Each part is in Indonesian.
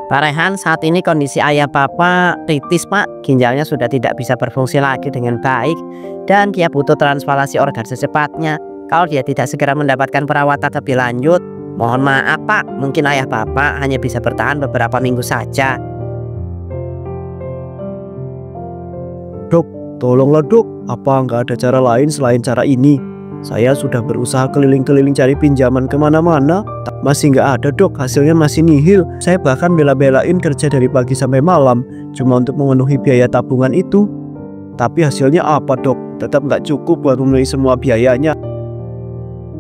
Pak Rehan, saat ini kondisi ayah Bapak kritis, Pak. Ginjalnya sudah tidak bisa berfungsi lagi dengan baik dan dia butuh transplantasi organ secepatnya. Kalau dia tidak segera mendapatkan perawatan lebih lanjut, mohon maaf, Pak, mungkin ayah Bapak hanya bisa bertahan beberapa minggu saja. Dok, tolonglah dok, apa nggak ada cara lain selain cara ini? Saya sudah berusaha keliling-keliling cari pinjaman kemana-mana, masih nggak ada dok, hasilnya masih nihil. Saya bahkan bela-belain kerja dari pagi sampai malam, cuma untuk memenuhi biaya tabungan itu. Tapi hasilnya apa dok? Tetap nggak cukup buat memenuhi semua biayanya.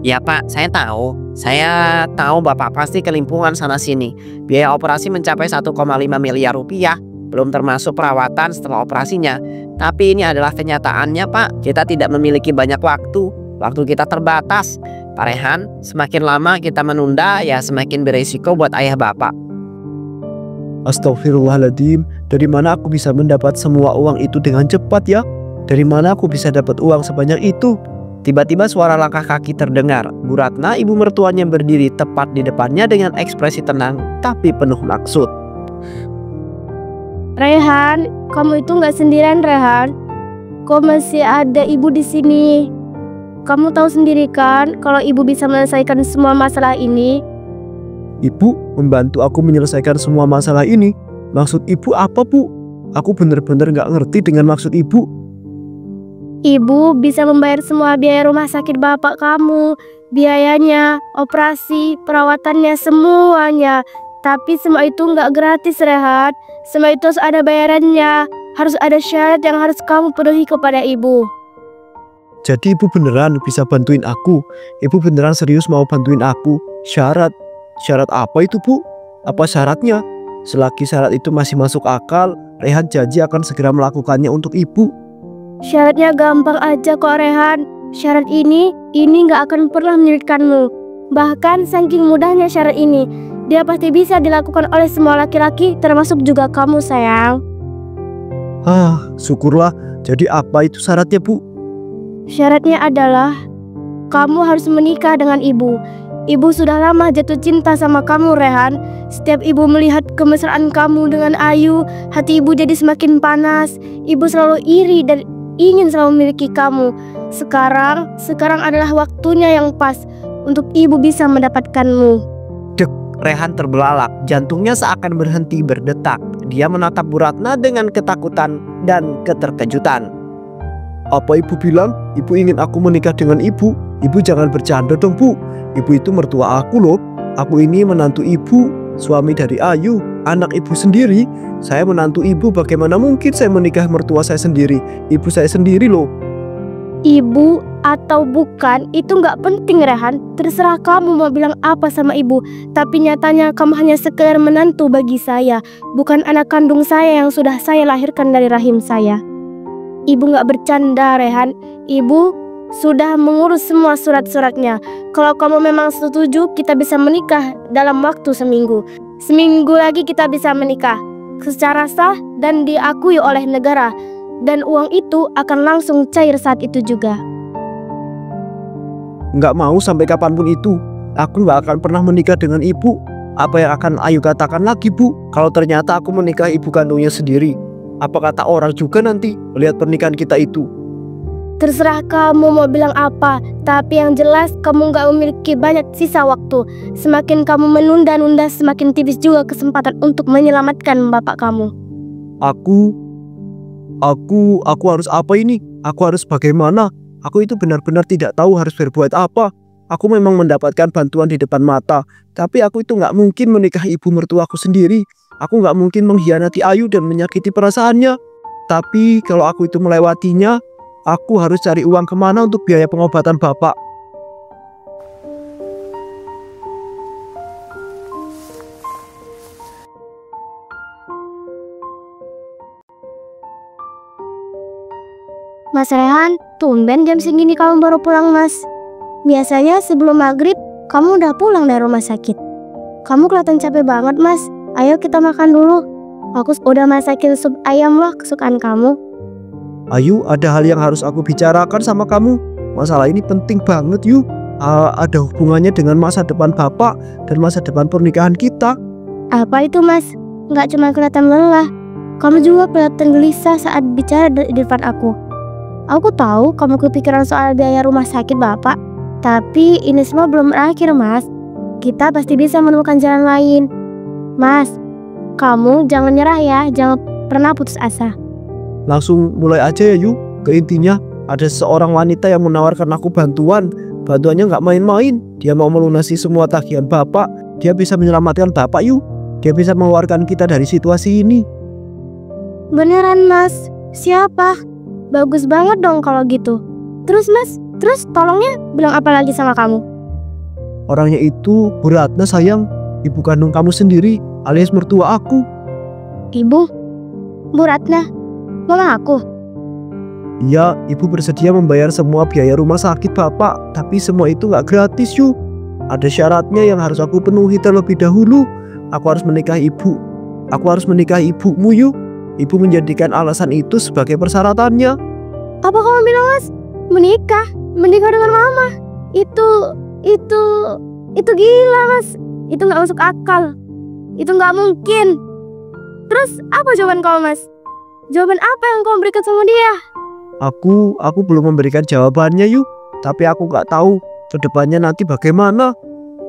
Ya Pak, saya tahu Bapak pasti kelimpungan sana sini. Biaya operasi mencapai 1,5 miliar rupiah, belum termasuk perawatan setelah operasinya. Tapi ini adalah kenyataannya Pak, kita tidak memiliki banyak waktu. Waktu kita terbatas. Pak Rehan, semakin lama kita menunda ya semakin beresiko buat ayah Bapak. Astagfirullahaladzim, dari mana aku bisa mendapat semua uang itu dengan cepat ya? Dari mana aku bisa dapat uang sebanyak itu? Tiba-tiba suara langkah kaki terdengar. Bu Ratna, ibu mertuanya, berdiri tepat di depannya dengan ekspresi tenang tapi penuh maksud. Rehan, kamu itu nggak sendirian Rehan. Kok masih ada ibu di sini? Kamu tahu sendiri kan kalau ibu bisa menyelesaikan semua masalah ini. Ibu membantu aku menyelesaikan semua masalah ini. Maksud ibu apa bu? Aku bener-bener nggak ngerti dengan maksud ibu. Ibu bisa membayar semua biaya rumah sakit bapak kamu, biayanya, operasi, perawatannya, semuanya. Tapi semua itu nggak gratis Rehan. Semua itu harus ada bayarannya. Harus ada syarat yang harus kamu penuhi kepada ibu. Jadi ibu beneran bisa bantuin aku? Ibu beneran serius mau bantuin aku? Syarat apa itu bu? Apa syaratnya? Selagi syarat itu masih masuk akal, Rehan janji akan segera melakukannya untuk ibu. Syaratnya gampang aja kok Rehan. Syarat ini gak akan pernah menyulitkanmu. Bahkan saking mudahnya syarat ini, dia pasti bisa dilakukan oleh semua laki-laki, termasuk juga kamu sayang. Syukurlah. Jadi apa itu syaratnya bu? Syaratnya adalah kamu harus menikah dengan ibu. Ibu sudah lama jatuh cinta sama kamu Rehan. Setiap ibu melihat kemesraan kamu dengan Ayu, hati ibu jadi semakin panas. Ibu selalu iri dan ingin selalu memiliki kamu. Sekarang adalah waktunya yang pas untuk ibu bisa mendapatkanmu. Dek, Rehan terbelalak. Jantungnya seakan berhenti berdetak. Dia menatap Bu Ratna dengan ketakutan dan keterkejutan. Apa ibu bilang? Ibu ingin aku menikah dengan ibu? Ibu jangan bercanda dong bu. Ibu itu mertua aku loh. Aku ini menantu ibu, suami dari Ayu, anak ibu sendiri. Saya menantu ibu, bagaimana mungkin saya menikah mertua saya sendiri? Ibu saya sendiri loh. Ibu atau bukan itu nggak penting Rehan. Terserah kamu mau bilang apa sama ibu. Tapi nyatanya kamu hanya sekedar menantu bagi saya, bukan anak kandung saya yang sudah saya lahirkan dari rahim saya. Ibu nggak bercanda Rehan. Ibu sudah mengurus semua surat-suratnya. Kalau kamu memang setuju, kita bisa menikah dalam waktu seminggu. Seminggu lagi kita bisa menikah secara sah dan diakui oleh negara. Dan uang itu akan langsung cair saat itu juga. Nggak mau sampai kapanpun itu. Aku nggak akan pernah menikah dengan ibu. Apa yang akan Ayu katakan lagi bu? Kalau ternyata aku menikah ibu kandungnya sendiri. Apa kata orang juga nanti melihat pernikahan kita itu? Terserah kamu mau bilang apa. Tapi yang jelas kamu nggak memiliki banyak sisa waktu. Semakin kamu menunda-nunda, semakin tipis juga kesempatan untuk menyelamatkan bapak kamu. Aku harus apa ini? Aku harus bagaimana? Aku itu benar-benar tidak tahu harus berbuat apa. Aku memang mendapatkan bantuan di depan mata. Tapi aku itu nggak mungkin menikahi ibu mertuaku sendiri. Aku nggak mungkin mengkhianati Ayu dan menyakiti perasaannya. Tapi kalau aku itu melewatinya, aku harus cari uang kemana untuk biaya pengobatan bapak? Mas Rehan, tumben jam segini kamu baru pulang mas. Biasanya sebelum maghrib kamu udah pulang dari rumah sakit. Kamu kelihatan capek banget mas. Ayo kita makan dulu. Aku udah masakin sup ayam loh kesukaan kamu. Ayu, ada hal yang harus aku bicarakan sama kamu. Masalah ini penting banget yuk. Ada hubungannya dengan masa depan bapak dan masa depan pernikahan kita. Apa itu mas? nggak cuma kelihatan lelah, kamu juga kelihatan gelisah saat bicara di depan aku. Aku tahu kamu kepikiran soal biaya rumah sakit bapak, tapi ini semua belum berakhir, Mas. Kita pasti bisa menemukan jalan lain. Mas, kamu jangan nyerah ya, jangan pernah putus asa. Langsung mulai aja ya Yu. Ke intinya, ada seorang wanita yang menawarkan aku bantuan. Bantuannya nggak main-main. Dia mau melunasi semua tagihan bapak. Dia bisa menyelamatkan bapak Yu. Dia bisa mengeluarkan kita dari situasi ini. Beneran, Mas? Siapa? Bagus banget dong kalau gitu. Terus Mas, tolongnya bilang apa lagi sama kamu? Orangnya itu Bu Ratna sayang. Ibu kandung kamu sendiri alias mertua aku. Ibu? Bu Ratna? Mama aku? Iya, ibu bersedia membayar semua biaya rumah sakit bapak. Tapi semua itu nggak gratis Yu. Ada syaratnya yang harus aku penuhi terlebih dahulu. Aku harus menikahi ibu. Aku harus menikahi ibumu Yu. Ibu menjadikan alasan itu sebagai persyaratannya. Apa kamu bilang, Mas? Menikah dengan mama? Itu gila, Mas. Itu nggak masuk akal. Itu nggak mungkin. Terus apa jawaban kamu, Mas? Jawaban apa yang kamu berikan sama dia? Aku belum memberikan jawabannya Yu. Tapi aku nggak tahu kedepannya nanti bagaimana.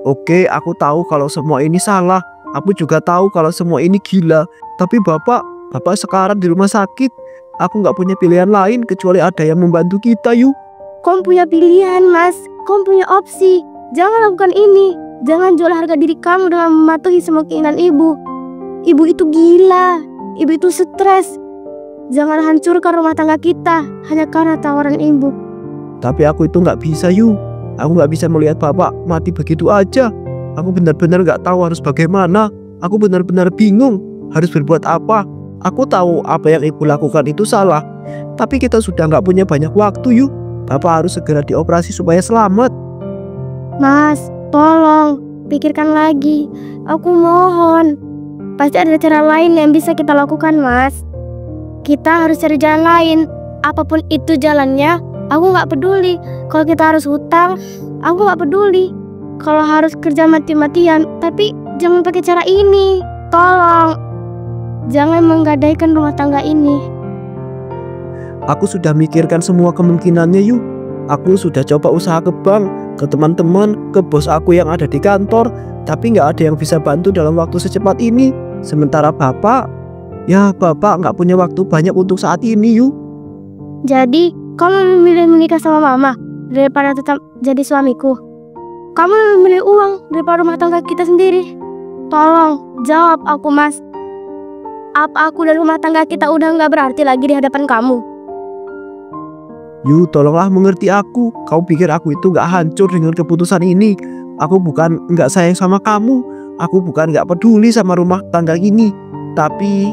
Oke, aku tahu kalau semua ini salah. Aku juga tahu kalau semua ini gila. Tapi bapak sekarang di rumah sakit. Aku nggak punya pilihan lain kecuali ada yang membantu kita Yu. Kamu punya pilihan, Mas. Kamu punya opsi. Jangan lakukan ini. Jangan jual harga diri kamu dengan mematuhi semua keinginan ibu. Ibu itu gila. Ibu itu stres. Jangan hancurkan rumah tangga kita hanya karena tawaran ibu. Tapi aku itu nggak bisa Yu. Aku nggak bisa melihat bapak mati begitu aja. Aku benar-benar nggak tahu harus bagaimana. Aku benar-benar bingung harus berbuat apa. Aku tahu apa yang ibu lakukan itu salah. Tapi kita sudah nggak punya banyak waktu Yu. Bapak harus segera dioperasi supaya selamat. Mas, tolong pikirkan lagi. Aku mohon. Pasti ada cara lain yang bisa kita lakukan, Mas. Kita harus cari jalan lain. Apapun itu jalannya, aku nggak peduli. Kalau kita harus hutang, aku nggak peduli. Kalau harus kerja mati-matian, tapi jangan pakai cara ini. Tolong, jangan menggadaikan rumah tangga ini. Aku sudah mikirkan semua kemungkinannya Yu. Aku sudah coba usaha ke bank, ke teman-teman, ke bos aku yang ada di kantor. Tapi nggak ada yang bisa bantu dalam waktu secepat ini. Sementara bapak nggak punya waktu banyak untuk saat ini Yu. Jadi, kamu memilih menikah sama mama daripada tetap jadi suamiku? Kamu memilih uang daripada rumah tangga kita sendiri? Tolong, jawab aku, Mas. Apa aku dan rumah tangga kita udah nggak berarti lagi di hadapan kamu? Yu, tolonglah mengerti aku. Kau pikir aku itu nggak hancur dengan keputusan ini? Aku bukan nggak sayang sama kamu. Aku bukan nggak peduli sama rumah tangga ini. Tapi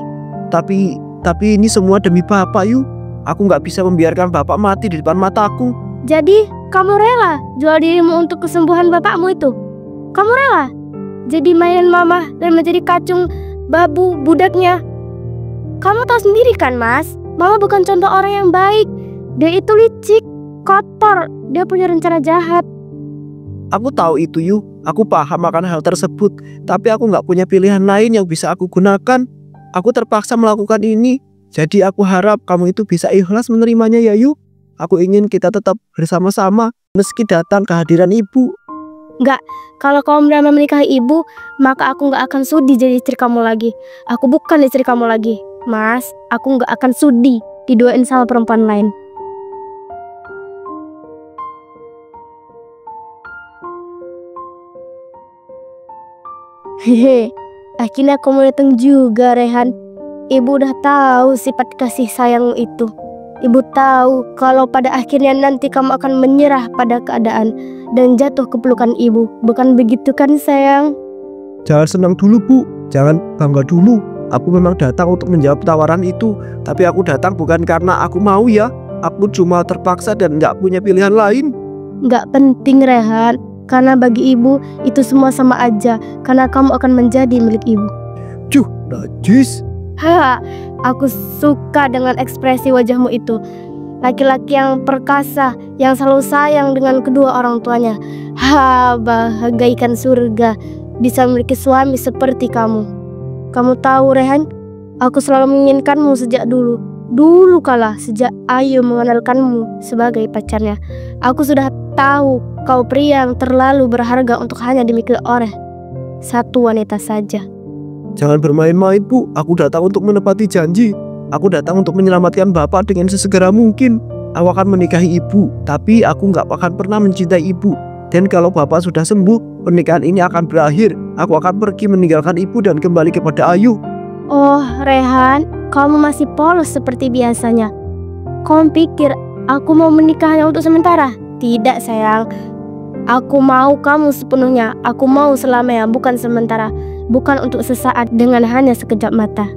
ini semua demi bapak Yu. Aku nggak bisa membiarkan bapak mati di depan mataku. Jadi, kamu rela jual dirimu untuk kesembuhan bapakmu itu? Kamu rela jadi mainan mama dan menjadi kacung babu budaknya? Kamu tahu sendiri kan, Mas? Mama bukan contoh orang yang baik. Dia itu licik, kotor. Dia punya rencana jahat. Aku tahu itu Yu. Aku paham akan hal tersebut. Tapi aku nggak punya pilihan lain yang bisa aku gunakan. Aku terpaksa melakukan ini. Jadi aku harap kamu itu bisa ikhlas menerimanya ya Yu. Aku ingin kita tetap bersama-sama meski datang kehadiran ibu. Enggak, kalau kamu benar menikahi ibu, maka aku nggak akan sudi jadi istri kamu lagi. Aku bukan istri kamu lagi, Mas. Aku nggak akan sudi diduain sama perempuan lain. Hehe, akhirnya kamu datang juga, Rehan. Ibu udah tahu sifat kasih sayang itu. Ibu tahu kalau pada akhirnya nanti kamu akan menyerah pada keadaan dan jatuh ke pelukan ibu. Bukan begitu kan, sayang? Jangan senang dulu Bu. Jangan bangga dulu. Aku memang datang untuk menjawab tawaran itu. Tapi aku datang bukan karena aku mau ya. Aku cuma terpaksa dan gak punya pilihan lain. Gak penting, Rehan. Karena bagi ibu itu semua sama aja. Karena kamu akan menjadi milik ibu. Cuh, najis. Haha, aku suka dengan ekspresi wajahmu itu. Laki-laki yang perkasa, yang selalu sayang dengan kedua orang tuanya. Bagaikan surga bisa memiliki suami seperti kamu. Kamu tahu Rehan, aku selalu menginginkanmu sejak dulu. Dulu kala sejak Ayu mengenalkanmu sebagai pacarnya. Aku sudah tahu kau pria yang terlalu berharga untuk hanya dimiliki oleh satu wanita saja. Jangan bermain-main, Bu. Aku datang untuk menepati janji. Aku datang untuk menyelamatkan Bapak dengan sesegera mungkin. Aku akan menikahi Ibu, tapi aku nggak akan pernah mencintai Ibu. Dan kalau Bapak sudah sembuh, pernikahan ini akan berakhir. Aku akan pergi meninggalkan Ibu dan kembali kepada Ayu. Oh Rehan, kamu masih polos seperti biasanya. Kau pikir aku mau menikah hanya untuk sementara? Tidak sayang, aku mau kamu sepenuhnya. Aku mau selamanya, bukan sementara. Bukan untuk sesaat dengan hanya sekejap mata.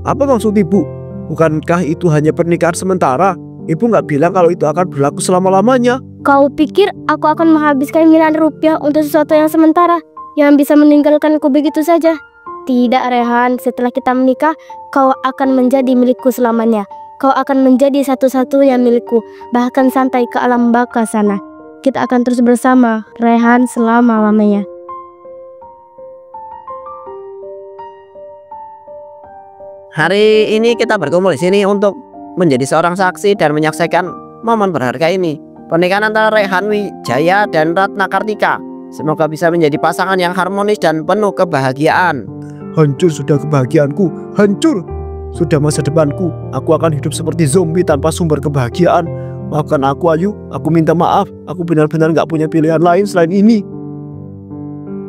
Apa maksud Ibu? Bukankah itu hanya pernikahan sementara? Ibu nggak bilang kalau itu akan berlaku selama-lamanya. Kau pikir aku akan menghabiskan miliaran rupiah untuk sesuatu yang sementara, yang bisa meninggalkanku begitu saja? Tidak Rehan, setelah kita menikah, kau akan menjadi milikku selamanya. Kau akan menjadi satu-satunya milikku, bahkan sampai ke alam baka sana. Kita akan terus bersama, Rehan, selama-lamanya. Hari ini kita berkumpul di sini untuk menjadi seorang saksi dan menyaksikan momen berharga ini. Pernikahan antara Rehan Wijaya dan Ratna Kartika. Semoga bisa menjadi pasangan yang harmonis dan penuh kebahagiaan. Hancur sudah kebahagiaanku, hancur sudah masa depanku. Aku akan hidup seperti zombie tanpa sumber kebahagiaan. Maafkan aku Ayu, aku minta maaf. Aku benar-benar gak punya pilihan lain selain ini.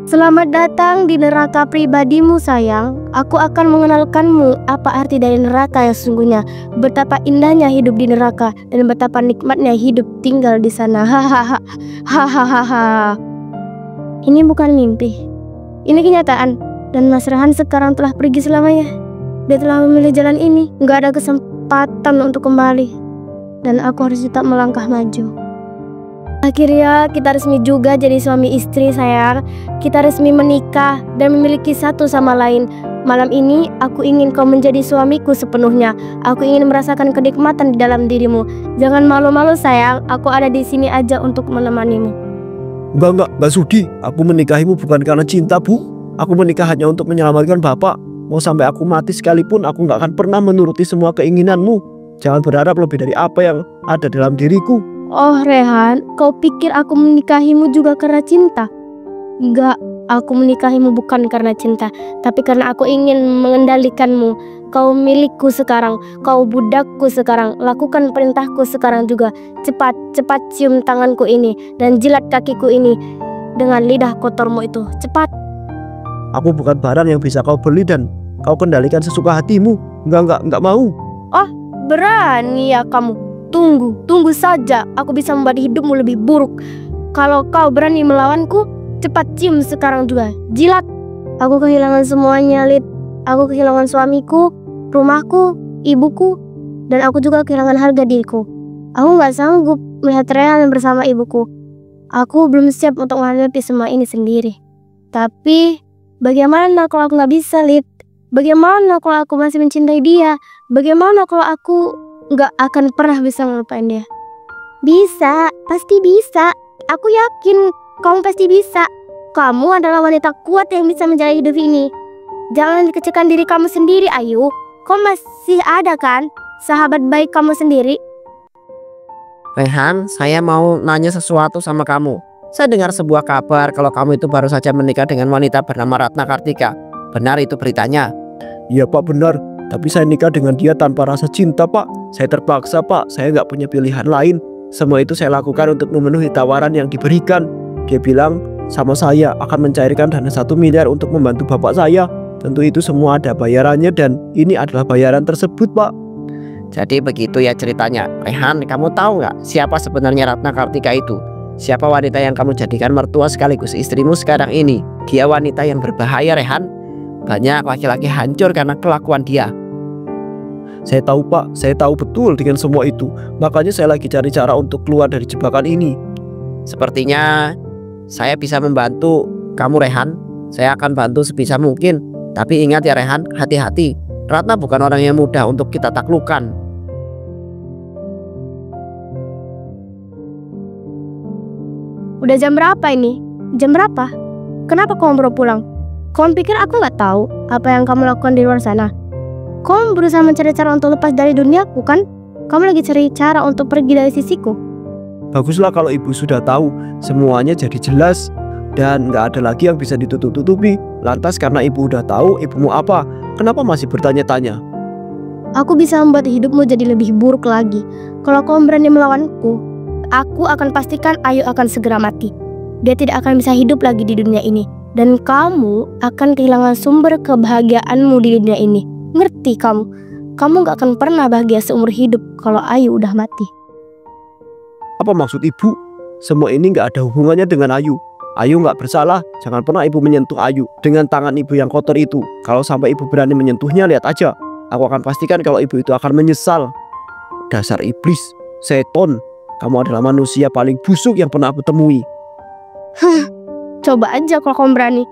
Selamat datang di neraka pribadimu sayang. Aku akan mengenalkanmu apa arti dari neraka yang sesungguhnya. Betapa indahnya hidup di neraka dan betapa nikmatnya hidup tinggal di sana. Hahaha. Hahaha. Ini bukan mimpi, ini kenyataan. Dan Mas Rehan sekarang telah pergi selamanya. Dia telah memilih jalan ini. Gak ada kesempatan untuk kembali. Dan aku harus tetap melangkah maju. Akhirnya kita resmi juga jadi suami istri sayang. Kita resmi menikah dan memiliki satu sama lain. Malam ini aku ingin kau menjadi suamiku sepenuhnya. Aku ingin merasakan kenikmatan di dalam dirimu. Jangan malu-malu sayang. Aku ada di sini aja untuk menemanimu. Enggak sudi. Aku menikahimu bukan karena cinta, Bu. Aku menikah hanya untuk menyelamatkan Bapak. Mau sampai aku mati sekalipun, aku gak akan pernah menuruti semua keinginanmu. Jangan berharap lebih dari apa yang ada dalam diriku. Oh Rehan, kau pikir aku menikahimu juga karena cinta? Enggak, aku menikahimu bukan karena cinta, tapi karena aku ingin mengendalikanmu. Kau milikku sekarang, kau budakku sekarang. Lakukan perintahku sekarang juga. Cepat cium tanganku ini dan jilat kakiku ini dengan lidah kotormu itu. Cepat. Aku bukan barang yang bisa kau beli dan kau kendalikan sesuka hatimu. Enggak mau. Oh, berani ya kamu. Tunggu saja. Aku bisa membuat hidupmu lebih buruk. Kalau kau berani melawanku, cepat cium sekarang juga. Jilat. Aku kehilangan semuanya, Lid. Aku kehilangan suamiku, rumahku, ibuku, dan aku juga kehilangan harga diriku. Aku gak sanggup melihat Rehan bersama ibuku. Aku belum siap untuk menghadapi semua ini sendiri. Tapi bagaimana kalau aku gak bisa, Lid? Bagaimana kalau aku masih mencintai dia? Bagaimana kalau aku gak akan pernah bisa ngelupain dia? Bisa, pasti bisa. Aku yakin kamu pasti bisa. Kamu adalah wanita kuat yang bisa menjalani hidup ini. Jangan kecilkan diri kamu sendiri, Ayu. Kau masih ada kan sahabat baik kamu sendiri? Rehan, saya mau nanya sesuatu sama kamu. Saya dengar sebuah kabar kalau kamu itu baru saja menikah dengan wanita bernama Ratna Kartika. Benar itu beritanya? Iya Pak, benar. Tapi saya nikah dengan dia tanpa rasa cinta Pak. Saya terpaksa Pak, saya nggak punya pilihan lain. Semua itu saya lakukan untuk memenuhi tawaran yang diberikan. Dia bilang sama saya akan mencairkan dana 1 miliar untuk membantu bapak saya. Tentu itu semua ada bayarannya dan ini adalah bayaran tersebut Pak. Jadi begitu ya ceritanya. Rehan, kamu tahu nggak siapa sebenarnya Ratna Kartika itu? Siapa wanita yang kamu jadikan mertua sekaligus istrimu sekarang ini? Dia wanita yang berbahaya, Rehan. Banyak laki-laki hancur karena kelakuan dia. Saya tahu Pak, saya tahu betul dengan semua itu. Makanya saya lagi cari cara untuk keluar dari jebakan ini. Sepertinya saya bisa membantu kamu, Rehan. Saya akan bantu sebisa mungkin. Tapi ingat ya Rehan, hati-hati. Ratna bukan orang yang mudah untuk kita taklukkan. Udah jam berapa ini? Jam berapa? Kenapa kamu baru pulang? Kamu pikir aku nggak tahu apa yang kamu lakukan di luar sana? Kamu berusaha mencari cara untuk lepas dari duniaku kan? Kamu lagi cari cara untuk pergi dari sisiku. Baguslah kalau ibu sudah tahu, semuanya jadi jelas dan nggak ada lagi yang bisa ditutup-tutupi. Lantas karena ibu udah tahu ibumu apa, kenapa masih bertanya-tanya? Aku bisa membuat hidupmu jadi lebih buruk lagi. Kalau kamu berani melawanku, aku akan pastikan Ayu akan segera mati. Dia tidak akan bisa hidup lagi di dunia ini. Dan kamu akan kehilangan sumber kebahagiaanmu di dunia ini. Ngerti kamu? Kamu gak akan pernah bahagia seumur hidup kalau Ayu udah mati. Apa maksud ibu? Semua ini nggak ada hubungannya dengan Ayu. Ayu nggak bersalah, jangan pernah ibu menyentuh Ayu dengan tangan ibu yang kotor itu. Kalau sampai ibu berani menyentuhnya, lihat aja. Aku akan pastikan kalau ibu itu akan menyesal. Dasar iblis, seton. Kamu adalah manusia paling busuk yang pernah aku temui. Coba aja kalau kamu berani.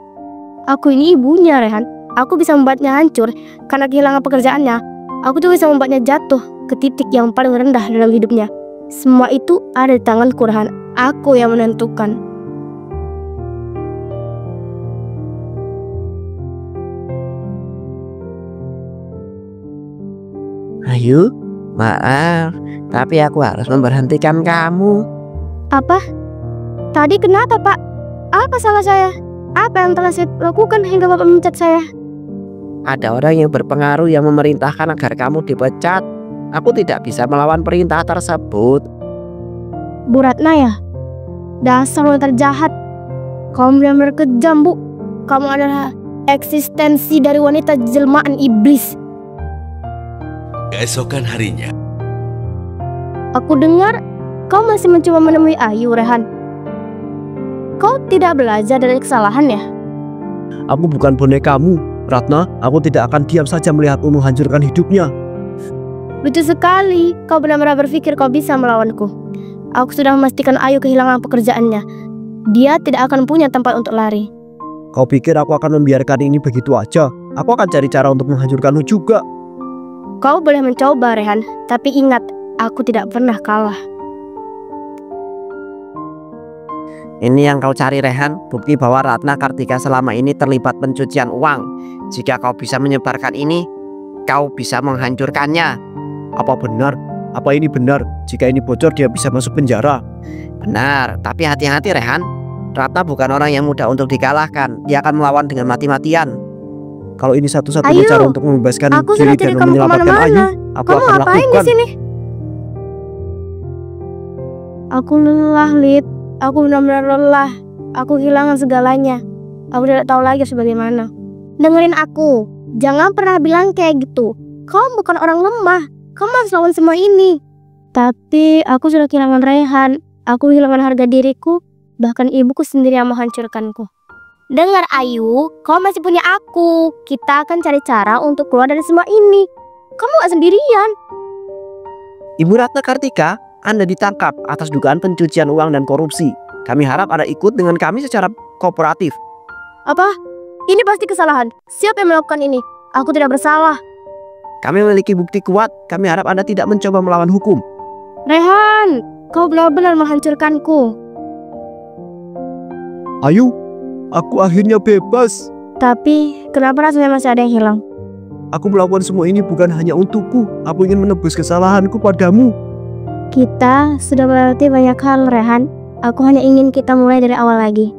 Aku ini ibunya, Rehan. Aku bisa membuatnya hancur karena kehilangan pekerjaannya. Aku juga bisa membuatnya jatuh ke titik yang paling rendah dalam hidupnya. Semua itu ada di tanganku, Rehan. Aku yang menentukan. Ayu, maaf, tapi aku harus memberhentikan kamu. Apa? Tadi kenapa, Pak? Apa salah saya? Apa yang telah saya lakukan hingga Bapak memecat saya? Ada orang yang berpengaruh yang memerintahkan agar kamu dipecat. Aku tidak bisa melawan perintah tersebut. Bu Ratna ya? Dasar wanita jahat. Kamu benar-benar kejam, Bu. Kamu adalah eksistensi dari wanita jelmaan iblis. Keesokan harinya, Aku dengar kau masih mencoba menemui Ayu, Rehan. Kau tidak belajar dari kesalahan ya? Aku bukan bonekamu, Ratna. Aku tidak akan diam saja melihatmu menghancurkan hidupnya. Lucu sekali. Kau benar-benar berpikir kau bisa melawanku. Aku sudah memastikan Ayu kehilangan pekerjaannya. Dia tidak akan punya tempat untuk lari. Kau pikir aku akan membiarkan ini begitu aja? Aku akan cari cara untuk menghancurkanmu juga. Kau boleh mencoba, Rehan. Tapi ingat, aku tidak pernah kalah. Ini yang kau cari, Rehan, bukti bahwa Ratna Kartika selama ini terlibat pencucian uang. Jika kau bisa menyebarkan ini, kau bisa menghancurkannya. Apa benar? Apa ini benar? Jika ini bocor, dia bisa masuk penjara. Benar, tapi hati-hati, Rehan. Ratna bukan orang yang mudah untuk dikalahkan. Dia akan melawan dengan mati-matian. Kalau ini satu-satunya Ayu, cara untuk membebaskan aku diri sudah cari dan kamu menyelamatkan Ayu, kemana-mana. aku Kamu akan ngapain di lakukan. sini? Aku lelah, Lid. Aku benar-benar lelah. Aku kehilangan segalanya. Aku tidak tahu lagi sebagaimana. Dengerin aku. Jangan pernah bilang kayak gitu. Kamu bukan orang lemah. Kamu harus lawan semua ini. Tapi aku sudah kehilangan Rehan. Aku kehilangan harga diriku. Bahkan ibuku sendiri yang menghancurkanku. Dengar Ayu, kau masih punya aku. Kita akan cari cara untuk keluar dari semua ini. Kamu gak sendirian. Ibu Ratna Kartika, Anda ditangkap atas dugaan pencucian uang dan korupsi. Kami harap Anda ikut dengan kami secara kooperatif. Apa? Ini pasti kesalahan. Siapa yang melakukan ini? Aku tidak bersalah. Kami memiliki bukti kuat. Kami harap Anda tidak mencoba melawan hukum. Rehan, kau benar-benar menghancurkanku. Ayu, aku akhirnya bebas. Tapi kenapa rasanya masih ada yang hilang? Aku melakukan semua ini bukan hanya untukku. Aku ingin menebus kesalahanku padamu. Kita sudah melewati banyak hal, Rehan. Aku hanya ingin kita mulai dari awal lagi.